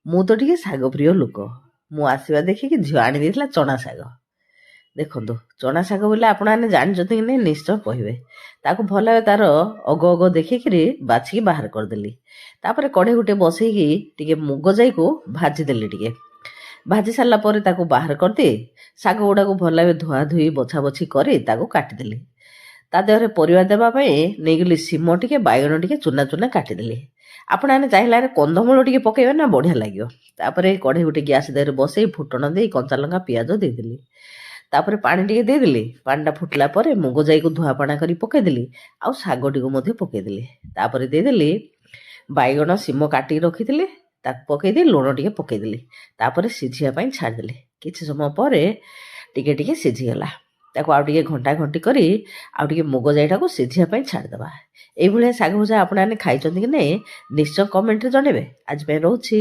ମୁଁ ତ ଟିକେ ଶାଗ ପ୍ରିୟ ଲୋକ। ମୁଁ ଆସିବା ଦେଖିକି ଝିଅ ଆଣିଦେଇଥିଲା ଚଣା ଶାଗ। ଦେଖନ୍ତୁ, ଚଣା ଶାଗ ବୋଲେ ଆପଣମାନେ ଜାଣିଛନ୍ତି କି ନାହିଁ ନିଶ୍ଚୟ କହିବେ। ତାକୁ ଭଲ ଭାବେ ତାର ଅଗ ଦେଖିକିରି ବାଛିକି ବାହାର କରିଦେଲି। ତାପରେ କଢ଼େଇ ଗୋଟେ ବସେଇକି ଟିକେ ମୁଗ ଯାଇକୁ ଭାଜିଦେଲି ଟିକେ। ଭାଜି ସାରିଲା ପରେ ତାକୁ ବାହାର କରିଦିଏ। ଶାଗ ଗୁଡ଼ାକୁ ଭଲ ଭାବେ ଧୁଆ ଧୋଇ ବଛା ବଛି କରି ତାକୁ କାଟିଦେଲି। ତା ଦେହରେ ପରିବା ଦେବା ପାଇଁ ନେଇଗଲି ସିମ ଟିକେ, ବାଇଗଣ ଟିକେ ଚୁନା ଚୁନା କାଟିଦେଲି। ଆପଣମାନେ ଚାହିଁଲେ କନ୍ଦମୂଳ ଟିକେ ପକେଇବେ ନା, ବଢ଼ିଆ ଲାଗିବ। ତାପରେ କଢ଼େଇ ଗୋଟେ ଗ୍ୟାସ୍ ଦେହରେ ବସେଇ ଫୁଟଣ ଦେଇ କଞ୍ଚା ଲଙ୍କା ପିଆଜ ଦେଇଦେଲି। ତାପରେ ପାଣି ଟିକେ ଦେଇଦେଲି। ପାଣିଟା ଫୁଟିଲା ପରେ ମୁଗ ଯାଇକୁ ଧୁଆ ପାଣା କରି ପକେଇଦେଲି। ଆଉ ଶାଗଟିକୁ ମଧ୍ୟ ପକେଇଦେଲି। ତାପରେ ଦେଇଦେଲି ବାଇଗଣ ସିମ କାଟିକି ରଖିଥିଲି, ତାକୁ ପକେଇଦେଇ ଲୁଣ ଟିକେ ପକେଇଦେଲି। ତାପରେ ସିଝିବା ପାଇଁ ଛାଡ଼ିଦେଲି। କିଛି ସମୟ ପରେ ଟିକେ ଟିକେ ସିଝିଗଲା। ତାକୁ ଆଉ ଟିକେ ଘଣ୍ଟା ଘଣ୍ଟି କରି ଆଉ ଟିକେ ମୁଗ ଯାଇଟାକୁ ସିଝିବା ପାଇଁ ଛାଡ଼ିଦେବା। ଏଇଭଳିଆ ଶାଗ ଭଜା ଆପଣମାନେ ଖାଇଛନ୍ତି କି ନାହିଁ ନିଶ୍ଚୟ କମେଣ୍ଟରେ ଜଣେଇବେ। ଆଜି ପାଇଁ ରହୁଛି।